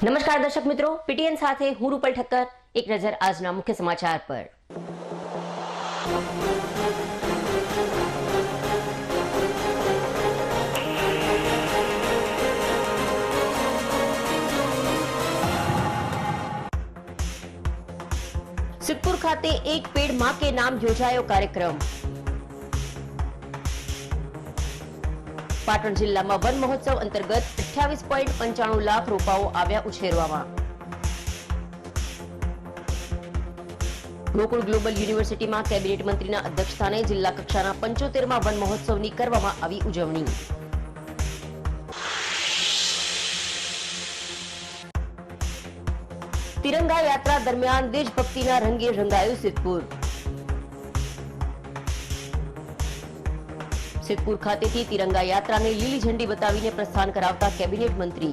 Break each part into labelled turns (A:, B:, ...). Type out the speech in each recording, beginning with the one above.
A: નમસ્કાર દર્શક મિત્રો, પીટીએન સાથે હું રૂપલ ઠક્કર. એક નજર આજના મુખ્ય સમાચાર પર. સિદ્ધપુર ખાતે એક પેડ માં કે નામ યોજાયો કાર્યક્રમ. પાટણ જિલ્લામાં વન મહોત્સવ અંતર્ગત 28.95 લાખ રોપાઓ આવ્યા ઉછેરવામાં. ગોકુળ ગ્લોબલ યુનિવર્સિટીમાં કેબિનેટ મંત્રીના અધ્યક્ષસ્થાને જિલ્લા કક્ષાના 75માં વન મહોત્સવની કરવામાં આવી ઉજવણી. તિરંગા યાત્રા દરમિયાન દેશભક્તિના રંગે રંગાયું સિદ્ધપુર. સિદ્ધપુર ખાતેથી તિરંગા યાત્રાને લીલી ઝંડી બતાવીને પ્રસ્થાન કરાવતા કેબિનેટ મંત્રી.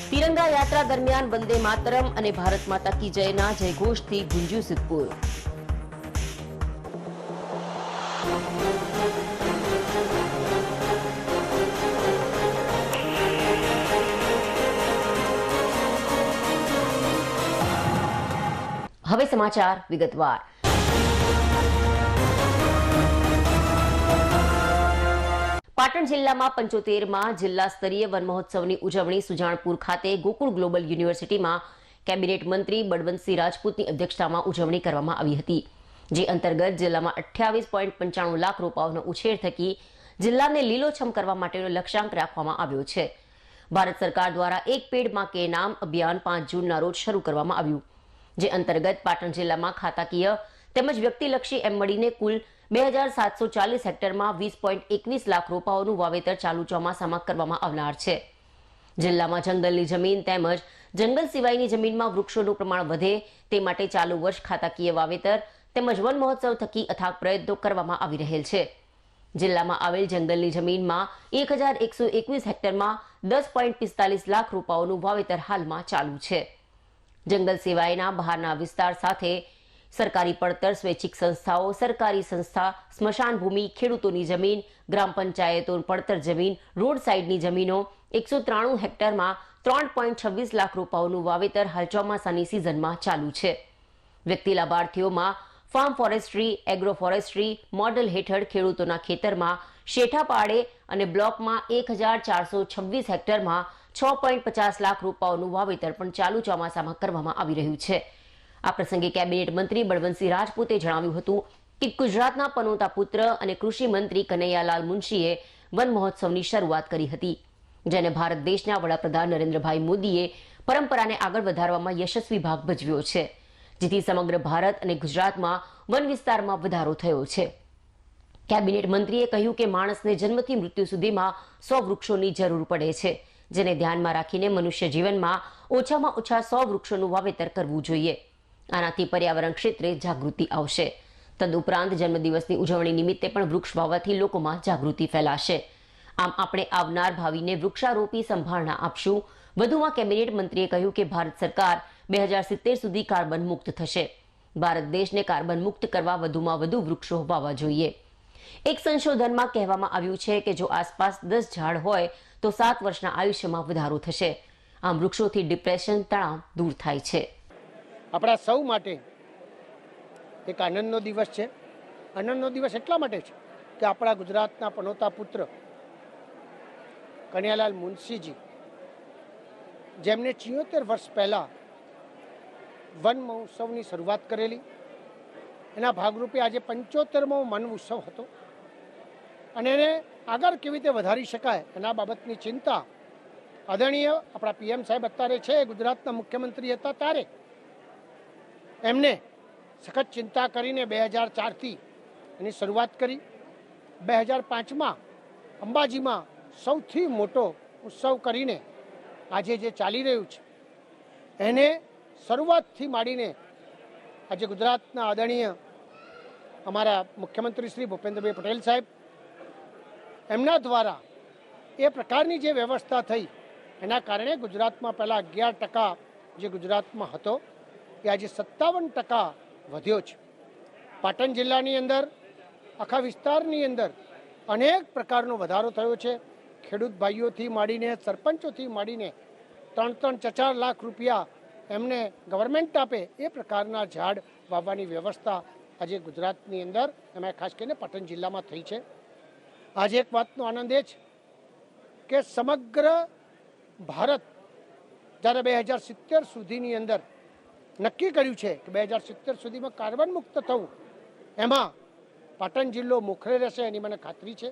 A: તિરંગા યાત્રા દરમિયાન વંદે માતરમ અને ભારત માતા કી જયના જયઘોષથી ગુંજ્યું સિદ્ધપુર. હવે સમાચાર વિગતવાર. પાટણ જિલ્લામાં 75માં જિલ્લા સ્તરીય વન મહોત્સવની ઉજવણી સુજાણપુર ખાતે ગોકુળ ગ્લોબલ યુનિવર્સિટીમાં કેબિનેટ મંત્રી બળવંતસિંહ રાજપૂતની અધ્યક્ષતામાં ઉજવણી કરવામાં આવી હતી. જે અંતર્ગત જિલ્લામાં 28.95 લાખ રોપાઓનો ઉછેર થકી જિલ્લાને લીલોછમ કરવા માટેનો લક્ષ્યાંક રાખવામાં આવ્યો છે. ભારત સરકાર દ્વારા એક પેડ માં કે નામ અભિયાન 5 જૂનના રોજ શરૂ કરવામાં આવ્યું. જે અંતર્ગત પાટણ જિલ્લામાં ખાતાકીય તેમજ વ્યક્તિલક્ષી એમ મળીને કુલ 2740 હેક્ટરમાં 20.21 લાખ રોપાઓનું વાવેતર ચાલુ ચોમાસામાં કરવામાં આવનાર છે. જિલ્લામાં જંગલની જમીન તેમજ જંગલ સિવાયની જમીનમાં વૃક્ષોનું પ્રમાણ વધે તે માટે ચાલુ વર્ષ ખાતાકીય વાવેતર તેમજ વન મહોત્સવ થકી અથાગ પ્રયત્નો કરવામાં આવી રહેલ છે. જિલ્લામાં આવેલ જંગલની જમીનમાં 1121 હેક્ટરમાં 10.45 લાખ રોપાઓનું વાવેતર હાલમાં ચાલુ છે. જંગલ સિવાયના બહારના વિસ્તાર સાથે સરકારી પડતર, સ્વૈચ્છિક સંસ્થાઓ, સરકારી સંસ્થા, સ્મશાન ભૂમિ, ખેડૂતોની જમીન, ગ્રામ પંચાયતો પડતર જમીન, રોડ સાઇડની જમીનો 193 હેક્ટરમાં 3.26 લાખ રોપાઓનું વાવેતર હાલ ચોમાસાની સિઝનમાં ચાલુ છે. વ્યક્તિ લાભાર્થીઓમાં farm forestry, agroforestry model હેઠળ ખેડૂતોના ખેતરમાં શેઠા પાડે અને બ્લોકમાં 1426 હેક્ટરમાં 6.50 લાખ રોપાઓનું વાવેતર પણ ચાલુ ચોમાસામાં કરવામાં આવી રહ્યું છે. આ પ્રસંગે કેબિનેટ મંત્રી બળવંતસિંહ રાજપૂતે જણાવ્યું હતું કે ગુજરાતના પનોતા પુત્ર અને કૃષિ મંત્રી કનૈયાલાલ મુનશીએ વન મહોત્સવની શરૂઆત કરી હતી, જેને ભારત દેશના વડાપ્રધાન નરેન્દ્રભાઈ મોદીએ પરંપરાને આગળ વધારવામાં યશસ્વી ભાગ ભજવ્યો છે, જેથી સમગ્ર ભારત અને ગુજરાતમાં વન વિસ્તારમાં વધારો થયો છે. કેબિનેટ મંત્રીએ કહ્યું કે માણસને જન્મથી મૃત્યુ સુધીમાં 100 વૃક્ષોની જરૂર પડે છે, જેને ધ્યાનમાં રાખીને મનુષ્ય જીવનમાં ઓછામાં ઓછા 100 વૃક્ષોનું વાવેતર કરવું જોઈએ. આનાથી પર્યાવરણ ક્ષેત્રે જાગૃતિ આવશે. તદુપરાંત જન્મદિવસની ઉજવણી નિમિત્તે પણ વૃક્ષ વાવવાથી લોકોમાં જાગૃતિ ફેલાશે. આમ આપણે આવનાર ભાવિને વૃક્ષારોપી સંભાળના આપશું. વધુમાં કેબિનેટ મંત્રીએ કહ્યું કે ભારત સરકાર 2070 સુધી કાર્બન મુક્ત થશે. ભારત દેશને કાર્બન મુક્ત કરવા વધુમાં વધુ વૃક્ષો વાવવા જોઈએ. એક સંશોધનમાં કહેવામાં આવ્યું છે કે જો આસપાસ 10 ઝાડ હોય તો 7 વર્ષના આયુષ્યમાં વધારો થશે. આમ વૃક્ષોથી ડિપ્રેશન, તણાવ દૂર થાય છે.
B: આપણા સૌ માટે એક આનંદનો દિવસ છે. આનંદનો દિવસ એટલા માટે છે કે આપણા ગુજરાતના પનોતા પુત્ર કનૈયાલાલ મુનશીજી, જેમને 74 વર્ષ પહેલાં વન મહોત્સવની શરૂઆત કરેલી, એના ભાગરૂપે આજે 75મો વન ઉત્સવ હતો અને એને આગળ કેવી રીતે વધારી શકાય એના બાબતની ચિંતા આદરણીય આપણા પીએમ સાહેબ અત્યારે છે, ગુજરાતના મુખ્યમંત્રી હતા ત્યારે એમને સખત ચિંતા કરીને 2004થી એની શરૂઆત કરી. 2005માં અંબાજીમાં સૌથી મોટો ઉત્સવ કરીને આજે જે ચાલી રહ્યું છે એને શરૂઆતથી માંડીને આજે ગુજરાતના આદરણીય અમારા મુખ્યમંત્રી શ્રી ભૂપેન્દ્રભાઈ પટેલ સાહેબ એમના દ્વારા એ પ્રકારની જે વ્યવસ્થા થઈ એના કારણે ગુજરાતમાં પહેલાં 11% જે ગુજરાતમાં હતો એ આજે 57% વધ્યો છે. પાટણ જિલ્લાની અંદર આખા વિસ્તારની અંદર અનેક પ્રકારનો વધારો થયો છે. ખેડૂત ભાઈઓથી માંડીને સરપંચોથી માંડીને 3-4 લાખ રૂપિયા એમને ગવર્મેન્ટ આપે એ પ્રકારના ઝાડ વાવવાની વ્યવસ્થા આજે ગુજરાતની અંદર એમાં ખાસ કરીને પાટણ જિલ્લામાં થઈ છે. આજે એક વાતનો આનંદ એ છે કે સમગ્ર ભારત જ્યારે 2070 સુધીની અંદર નક્કી કર્યું છે કે 2070 સુધીમાં કાર્બન મુક્ત થવું, એમાં પાટણ જિલ્લો મોખરે રહેશે એની મને ખાતરી છે.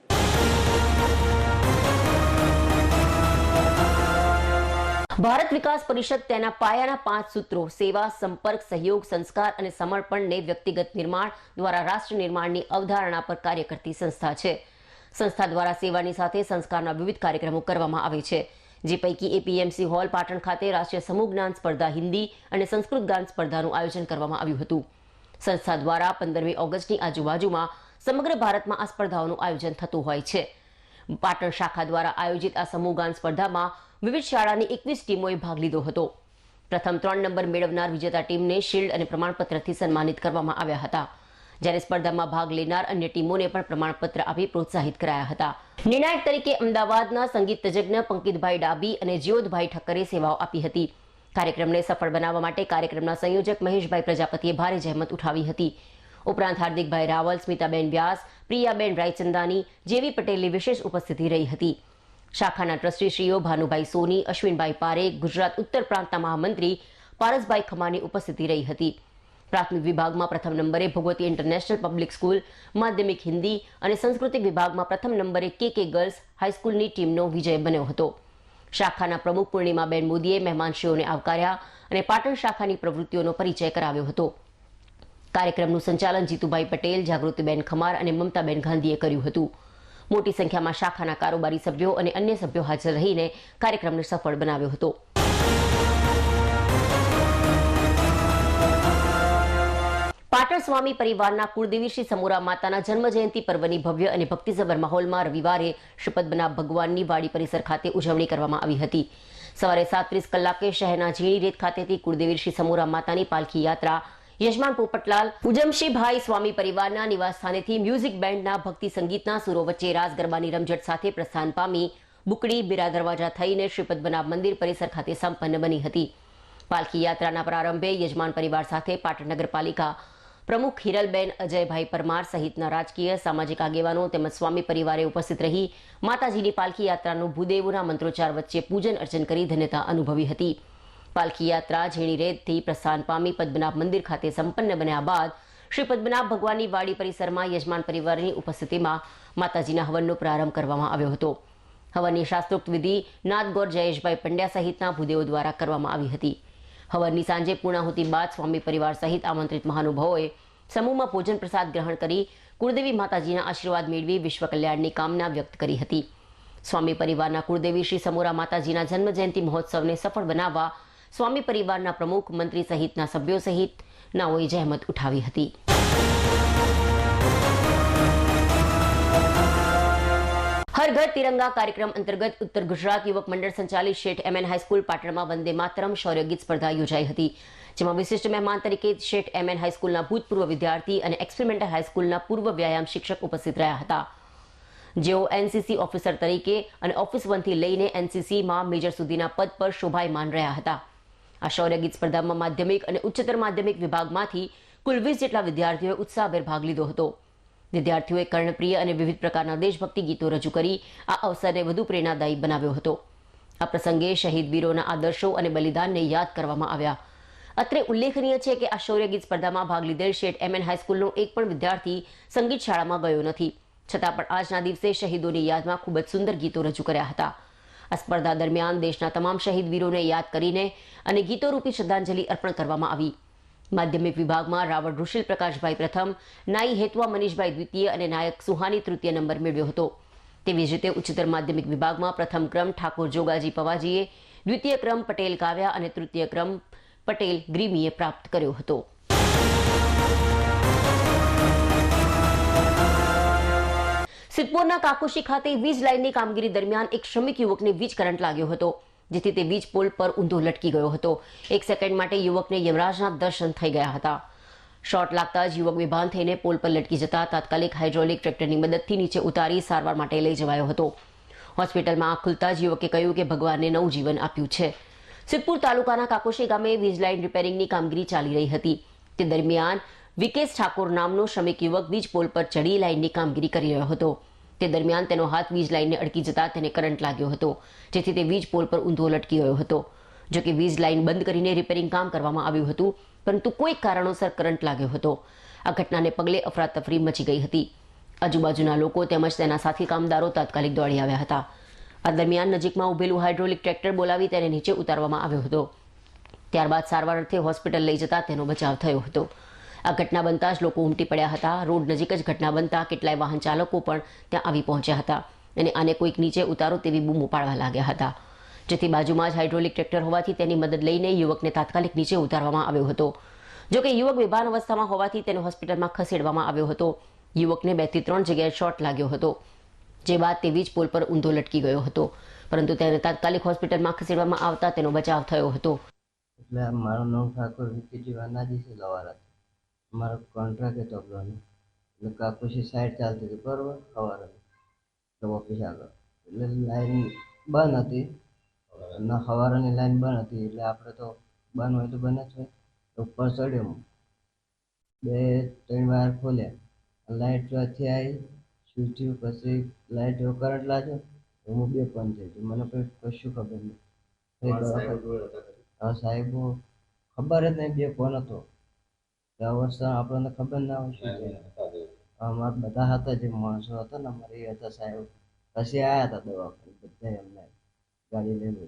A: ભારત વિકાસ પરિષદ તેના પાયાના 5 સૂત્રો સેવા, સંપર્ક, સહયોગ, સંસ્કાર અને સમર્પણને વ્યક્તિગત નિર્માણ દ્વારા રાષ્ટ્ર નિર્માણની અવધારણા પર કાર્ય કરતી સંસ્થા છે. સંસ્થા દ્વારા સેવાની સાથે સંસ્કારના વિવિધ કાર્યક્રમો કરવામાં આવે છે, જે પૈકી એપીએમસી હોલ પાટણ ખાતે રાષ્ટ્રીય સમૂહ જ્ઞાન સ્પર્ધા હિન્દી અને સંસ્કૃત ગાન સ્પર્ધાનું આયોજન કરવામાં આવ્યું હતું. સંસ્થા દ્વારા 15મી ઓગસ્ટની આજુબાજુમાં સમગ્ર ભારતમાં આ સ્પર્ધાઓનું આયોજન થતું હોય છે. પાટણ શાખા દ્વારા આયોજિત આ સમૂહ ગાન સ્પર્ધામાં વિવિધ શાળાની 21 ટીમોએ ભાગ લીધો હતો. પ્રથમ 3 નંબર મેળવનાર વિજેતા ટીમને શિલ્ડ અને પ્રમાણપત્રથી સન્માનિત કરવામાં આવ્યા હતા, જ્યારે સ્પર્ધામાં ભાગ લેનાર અન્ય ટીમોને પણ પ્રમાણપત્ર આપી પ્રોત્સાહિત કરાયા હતા. નિર્ણાયક તરીકે અમદાવાદના સંગીત તજજ્ઞ પંકિતભાઈ ડાબી અને જ્યોતભાઈ ઠક્કરે સેવાઓ આપી હતી. કાર્યક્રમને સફળ બનાવવા માટે કાર્યક્રમના સંયોજક મહેશભાઈ પ્રજાપતિએ ભારે જહેમત ઉઠાવી હતી. ઉપરાંત હાર્દિકભાઈ રાવલ, સ્મિતાબેન વ્યાસ, પ્રિયાબેન રાયચંદાની જેવી પટેલની વિશેષ ઉપસ્થિતિ રહી હતી. શાખાના ટ્રસ્ટીશ્રીઓ ભાનુભાઈ સોની, અશ્વિનભાઈ પારેખ, ગુજરાત ઉત્તર પ્રાંતના મહામંત્રી પારસભાઈ ખમાની ઉપસ્થિતિ રહી હતી. પ્રાથમિક વિભાગમાં પ્રથમ નંબરે ભગવતી ઇન્ટરનેશનલ પબ્લિક સ્કૂલ, માધ્યમિક હિન્દી અને સાંસ્કૃતિક વિભાગમાં પ્રથમ નંબરે કે ગર્લ્સ હાઈસ્કૂલની ટીમનો વિજય બન્યો હતો. શાખાના પ્રમુખ પૂર્ણિમાબેન મોદીએ મહેમાનશ્રીઓને આવકાર્યા અને પાટણ શાખાની પ્રવૃત્તિઓનો પરિચય કરાવ્યો હતો. કાર્યક્રમનું સંચાલન જીતુભાઈ પટેલ, જાગૃતિબેન ખમાર અને મમતાબેન ગાંધીએ કર્યું હતું. મોટી સંખ્યામાં શાખાના કારોબારી સભ્યો અને અન્ય સભ્યો હાજર રહીને કાર્યક્રમને સફળ બનાવ્યો હતો. પાટણ સ્વામી પરિવારના કુળદેવી શ્રી સમોરા માતાના જન્મજયંતિ પર્વની ભવ્ય અને ભક્તિસભર માહોલમાં રવિવારે શ્રીપદ બનાભ ભગવાનની વાડી પરિસર ખાતે ઉજવણી કરવામાં આવી હતી. સવારે 7:30 કલાકે શહેરના ઝીણી રેત ખાતેથી કુળદેવી શ્રી સમોરા માતાની પાલખી યાત્રા યજમાન પોપટલાલ ઉજમશીભાઈ સ્વામી પરિવારના નિવાસ સ્થાનેથી મ્યુઝિક બેન્ડના ભક્તિ સંગીતના સુરો વચ્ચે રાસ ગરબાની રમઝટ સાથે પ્રસ્થાન પામી બુકડી બીરા દરવાજા થઈને શ્રીપદ બનાભ મંદિર પરિસર ખાતે સંપન્ન બની હતી. પાલખી યાત્રાના પ્રારંભે યજમાન પરિવાર સાથે પાટણ નગરપાલિકા પ્રમુખ હિરલબેન અજયભાઈ પરમાર સહિતના રાજકીય સામાજિક આગેવાનો તેમજ સ્વામી પરિવારે ઉપસ્થિત રહી માતાજીની પાલખી યાત્રાનું ભૂદેવોના મંત્રોચ્ચાર વચ્ચે પૂજન અર્ચન કરી ધન્યતા અનુભવી હતી. પાલખી યાત્રા ઝીણી રેતથી પ્રસ્થાન પામી પદ્મનાભ મંદિર ખાતે સંપન્ન બન્યા બાદ શ્રી પદ્મનાભ ભગવાનની વાડી પરિસરમાં યજમાન પરિવારની ઉપસ્થિતિમાં માતાજીના હવનનો પ્રારંભ કરવામાં આવ્યો હતો. હવનની શાસ્ત્રોક્ત વિધિ નાદગોર જયેશભાઈ પંડ્યા સહિતના ભૂદેવો દ્વારા કરવામાં આવી હતી. હવનની સાંજે પૂર્ણાહુતિ બાદ સ્વામી પરિવાર સહિત આમંત્રિત મહાનુભાવોએ સમૂહમાં ભોજન પ્રસાદ ગ્રહણ કરી કુળદેવી માતાજીના આશીર્વાદ મેળવી વિશ્વ કલ્યાણની કામના વ્યક્ત કરી હતી. સ્વામી પરિવારના કુળદેવી શ્રી સમોરા માતાજીના જન્મજયંતિ મહોત્સવને સફળ બનાવવા સ્વામી પરિવારના પ્રમુખ, મંત્રી સહિતના સભ્યો સહિત નાઓએ જહેમત ઉઠાવી હતી. હર ઘર તિરંગા કાર્યક્રમ અંતર્ગત ઉત્તર ગુજરાત યુવક મંડળ સંચાલિત શેઠ MN હાઈસ્કૂલ પાટણમાં વંદે માતરમ શૌર્ય ગીત સ્પર્ધા યોજાઈ હતી, જેમાં વિશિષ્ટ મહેમાન તરીકે શેઠ MN હાઈસ્કૂલના ભૂતપૂર્વ વિદ્યાર્થી અને એક્સપેરિમેન્ટલ હાઈસ્કૂલના પૂર્વ વ્યાયામ શિક્ષક ઉપસ્થિત રહ્યા હતા, જેઓ NCC ઓફિસર તરીકે અને ઓફિસ 1 થી લઈને NCCમાં મેજર સુધીના પદ પર શોભાયમાન રહ્યા હતા. આ શૌર્ય ગીત સ્પર્ધામાં માધ્યમિક અને ઉચ્ચતર માધ્યમિક વિભાગમાંથી કુલ 20 જેટલા વિદ્યાર્થીઓએ ઉત્સાહભેર ભાગ લીધો હતો. વિદ્યાર્થીઓએ કર્ણપ્રિય અને વિવિધ પ્રકારના દેશભક્તિ ગીતો રજૂ કરી આ અવસરને વધુ પ્રેરણાદાયી બનાવ્યો હતો. આ પ્રસંગે શહીદ વીરોના આદર્શો અને બલિદાનને યાદ કરવામાં આવ્યા. અત્રે ઉલ્લેખનીય છે કે આ શૌર્ય ગીત સ્પર્ધામાં ભાગ લીધેલ શેઠ MN હાઈસ્કૂલનો એક પણ વિદ્યાર્થી સંગીત શાળામાં ગયો નથી, છતાં પણ આજના દિવસે શહીદોની યાદમાં ખૂબ જ સુંદર ગીતો રજૂ કર્યા હતા. આ સ્પર્ધા દરમિયાન દેશના તમામ શહીદ વીરોને યાદ કરીને અને ગીતોરૂપી શ્રદ્ધાંજલિ અર્પણ કરવામાં આવી. માધ્યમિક વિભાગમાં રાવળ ઋષિલ પ્રકાશભાઈ પ્રથમ, નાઈ હેતવા મનીષભાઈ દ્વિતીય અને નાયક સુહાની તૃતીય નંબર મેળવ્યો હતો. તેવી જ રીતે ઉચ્ચતર માધ્યમિક વિભાગમાં પ્રથમ ક્રમ ઠાકોર જોગાજી પવાજીએ, દ્વિતીય ક્રમ પટેલ કાવ્યા અને તૃતીય ક્રમ પટેલ ગ્રીમીએ પ્રાપ્ત કર્યો હતો. સિદ્ધપુરના કાકોશી ખાતે વીજ લાઇનની કામગીરી દરમિયાન એક શ્રમિક યુવકને વીજ કરંટ લાગ્યો હતો, જેથી તે વીજ પોલ પર ઊંધો લટકી ગયો હતો. એક સેકન્ડ માટે યુવકને યમરાજના દર્શન થઈ ગયા હતા. શોર્ટ લાગતા જ યુવક બેભાન થઈને પોલ પર લટકી જતા તાત્કાલિક હાઇડ્રોલિક ટ્રેક્ટરની મદદથી નીચે ઉતારી સારવાર માટે લઈ જવાયો હતો. હોસ્પિટલમાં આંખ ખુલતા જ યુવકે કહ્યું કે ભગવાને નવું જીવન આપ્યું છે. સિદ્ધપુર તાલુકાના કાકોશી ગામે વીજ લાઇન રિપેરિંગની કામગીરી ચાલી રહી હતી. તે દરમિયાન વિકેશ ઠાકોર નામનો શ્રમિક યુવક વીજ પોલ પર ચડી લાઇનની કામગીરી કરી રહ્યો હતો. તે દરમિયાન તેનો હાથ વીજ લાઇનને અડકી જતા તેને કરંટ લાગ્યો હતો, જેથી તે વીજ પોલ પર ઊંધો લટકી ગયો હતો. જોકે વીજ લાઇન બંધ કરીને રિપેરિંગ કામ કરવામાં આવ્યું હતું, પરંતુ કોઈ કારણોસર કરંટ લાગ્યો હતો. આ ઘટનાને પગલે અફરાતફરી મચી ગઈ હતી. આજુબાજુના લોકો તેમજ તેના સાથી કામદારો તાત્કાલિક દોડી આવ્યા હતા. આ દરમિયાન નજીકમાં ઉભેલું હાઇડ્રોલિક ટ્રેક્ટર બોલાવી તેને નીચે ઉતારવામાં આવ્યો હતો. ત્યારબાદ સારવાર અર્થે હોસ્પિટલ લઈ જતા તેનો બચાવ થયો હતો. આ ઘટના બનતા જ લોકો ઉમટી પડ્યા હતા. રોડ નજીક જ ઘટના બનતા કેટલાય વાહન ચાલકો પણ ત્યાં આવી પહોંચ્યા હતા અને આને કોઈક નીચે ઉતારો તેવી બૂમો પાડવા લાગ્યા હતા, જેથી બાજુમાં જ હાઇડ્રોલિક ટ્રેક્ટર હોવાથી તેની મદદ લઈને યુવકને તાત્કાલિક નીચે ઉતારવામાં આવ્યો હતો. જોકે યુવક બેભાન અવસ્થામાં હોવાથી તેને હોસ્પિટલમાં ખસેડવામાં આવ્યો હતો. યુવકને 2 થી 3 જગ્યાએ શોટ લાગ્યો હતો, જે બાદ તે વીજ પોલ પર ઊંધો લટકી ગયો હતો, પરંતુ તેને તાત્કાલિક હોસ્પિટલમાં ખસેડવામાં આવતા તેનો બચાવ થયો હતો.
C: એટલે મારું નામ ઠાકોર વિકીજી વાનાજી છે લવારા. મારો કોન્ટ્રાક્ટ હતો આપણને, એટલે કાકોશી સાઈડ ચાલતી હતી બરાબર સવારે તો ઓફિસ આગળ, એટલે લાઈન બંધ હતી અને સવારની લાઈન બંધ હતી, એટલે આપણે તો બંધ હોય તો બંધ જ હોય. ઉપર ચડ્યો, 2-3 વાર ખોલ્યા, લાઇટ ચોથી આવી, શું થયું પછી લાઇટ જો કરંટ લાગ્યો, હું 2 ફોન થઈ ગયો, મને કોઈ કશું ખબર નહીં. હા સાહેબો ખબર જ નહીં, 2 ફોન હતો. અવસ્થા આપણને ખબર ના હોય શું છે. અમારા બધા હતા જે માણસો હતા ને અમારે એ હતા સાહેબ, પછી આવ્યા હતા દવાખાને બધા એમને ગાડી લઈને.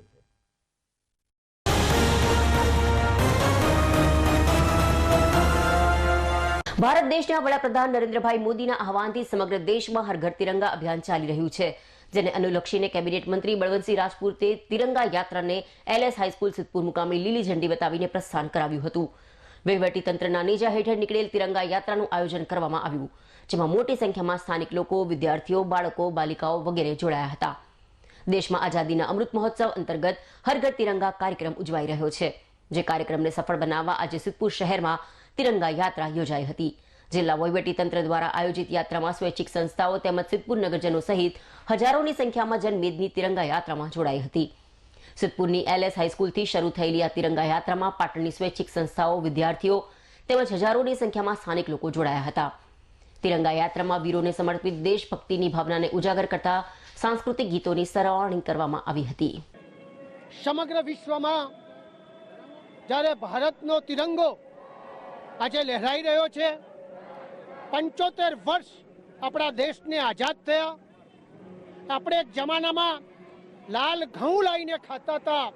A: ભારત દેશના વડાપ્રધાન નરેન્દ્રભાઈ મોદીના આહવાનથી સમગ્ર દેશમાં હર ઘર તિરંગા અભિયાન ચાલી રહ્યું છે, જેને અનુલક્ષીને કેબિનેટ મંત્રી બળવંતસિંહ રાજપૂતે તિરંગા યાત્રાને LS હાઈસ્કૂલ સિદ્ધપુર મુકામે લીલી ઝંડી બતાવીને પ્રસ્થાન કરાવ્યું હતું. વહીવટી તંત્રના નેજા હેઠળ નીકળેલ તિરંગા યાત્રાનું આયોજન કરવામાં આવ્યું, જેમાં મોટી સંખ્યામાં સ્થાનિક લોકો, વિદ્યાર્થીઓ, બાળકો, બાલિકાઓ વગેરે જોડાયા હતા. દેશમાં આઝાદીના અમૃત મહોત્સવ અંતર્ગત હર ઘર તિરંગા કાર્યક્રમ ઉજવાઈ રહ્યો છે, જે કાર્યક્રમને સફળ બનાવવા આજે સિદ્ધપુર શહેરમાં તિરંગા યાત્રા યોજાઈ હતી. જિલ્લા વહીવટી તંત્ર દ્વારા આયોજિત યાત્રામાં સ્વૈચ્છિક સંસ્થાઓ તેમજ સિદ્ધપુર નગરજનો સહિત હજારોની સંખ્યામાં જનમેદની તિરંગા યાત્રામાં જોડાઈ હતી. સિદ્ધપુરની LS હાઈસ્કૂલથી શરૂ થયેલી આ તિરંગા યાત્રામાં પાટણની સ્વૈચ્છિક સંસ્થાઓ, વિદ્યાર્થીઓ તેમજ હજારોની સંખ્યામાં સ્થાનિક લોકો જોડાયા હતા. તિરંગા યાત્રામાં વીરોને સમર્પિત દેશભક્તિની ભાવનાને ઉજાગર કરતા સાંસ્કૃતિક ગીતોની સરવાણી કરવામાં આવી હતી.
B: સમગ્ર વિશ્વમાં જ્યારે ભારતનો તિરંગો આજે લહેરાઈ રહ્યો છે, 75 વર્ષ આપણા દેશને આઝાદ થયા. આપણે એક જમાનામાં લાલ ઘઉં લાવીને ખાતા હતા,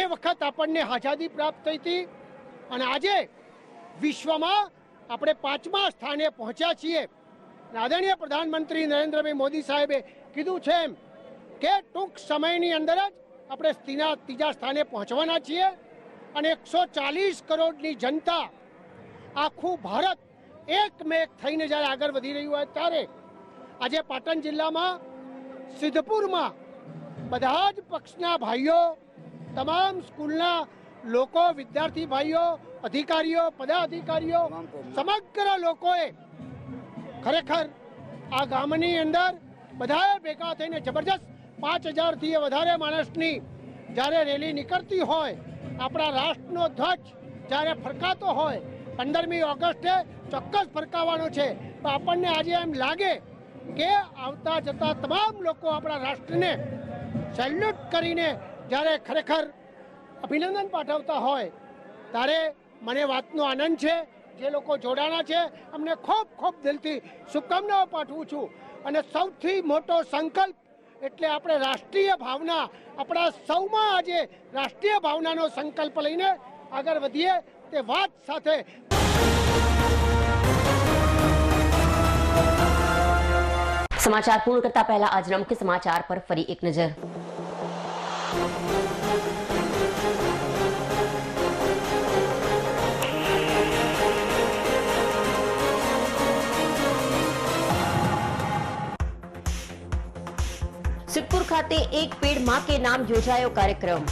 B: એ વખત આપણને આઝાદી પ્રાપ્ત થઈ હતી અને આજે વિશ્વમાં આપણે 5મા સ્થાને પહોંચ્યા છીએ. આદરણીય પ્રધાનમંત્રી નરેન્દ્રભાઈ મોદી સાહેબે કીધું છે એમ કે ટૂંક સમયની અંદર જ આપણે 3જા સ્થાને પહોંચવાના છીએ અને 140 કરોડની જનતા, આખું ભારત એકમેક થઈને જ્યારે આગળ વધી રહ્યું હોય ત્યારે આજે પાટણ જિલ્લામાં સિદ્ધપુરમાં બધા જ પક્ષના ભાઈઓ, તમામ સ્કૂલના લોકો, વિદ્યાર્થી ભાઈઓ, અધિકારીઓ, પદાધિકારીઓ, સમગ્ર લોકોએ ખરેખર આ ગામની અંદર બધાએ ભેગા થઈને જબરજસ્ત 5000થી વધારે માણસની જ્યારે રેલી નીકળતી હોય, આપણા રાષ્ટ્રનો ધ્વજ જ્યારે ફરકાતો હોય, 15મી ઓગસ્ટે ચોક્કસ ફરકાવવાનો છે. તો આપણને આજે એમ લાગે કે આવતા જતા તમામ લોકો આપણા રાષ્ટ્રને સેલ્યુટ કરીને જ્યારે ખરેખર અભિનંદન પાઠવતા હોય ત્યારે મને વાતનો આનંદ છે. જે લોકો જોડાણા છે અમને ખૂબ ખૂબ દિલથી શુભકામનાઓ પાઠવું છું. અને સૌથી મોટો સંકલ્પ એટલે આપણે રાષ્ટ્રીય ભાવના, આપણા સૌમાં આજે રાષ્ટ્રીય ભાવનાનો સંકલ્પ લઈને આગળ વધીએ તે વાત સાથે
A: સમાચાર પૂર્ણ કરતા પહેલા આજના મુખ્ય સમાચાર પર ફરી એક નજર. સિદ્ધપુર ખાતે એક પેડ માં કે નામ યોજાયો કાર્યક્રમ.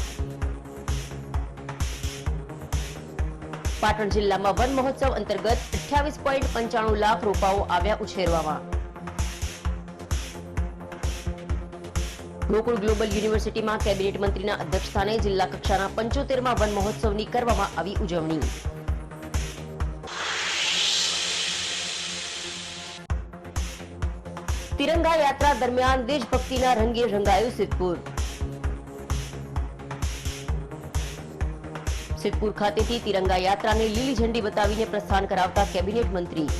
A: પાટણ જિલ્લામાં વન મહોત્સવ અંતર્ગત 28.95 લાખ રોપાઓ આવ્યા ઉછેરવામાં. ગોકુળ ગ્લોબલ યુનિવર્સિટીમાં કેબિનેટ મંત્રીના અધ્યક્ષસ્થાને જિલ્લા કક્ષાના 75મા વન મહોત્સવની કરવામાં આવી ઉજવણી. તિરંગા યાત્રા દરમિયાન દેશભક્તિના રંગે રંગાયું સિદ્ધપુર. સિદ્ધપુર ખાતેથી તિરંગા યાત્રાને લીલી ઝંડી બતાવીને પ્રસ્થાન કરાવતા કેબિનેટ મંત્રી.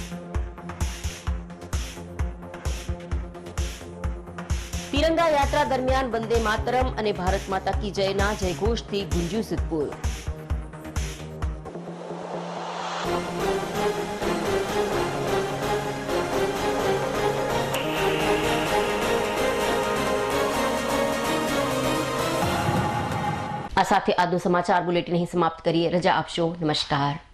A: તિરંગા યાત્રા દરમિયાન વંદે માતરમ અને ભારત માતા કી જયના જયઘોષથી ગુંજ્યું સિદ્ધપુર. આ સાથે આજનો સમાચાર બુલેટિન અહીં સમાપ્ત કરીએ. રજા આપશો. નમસ્કાર.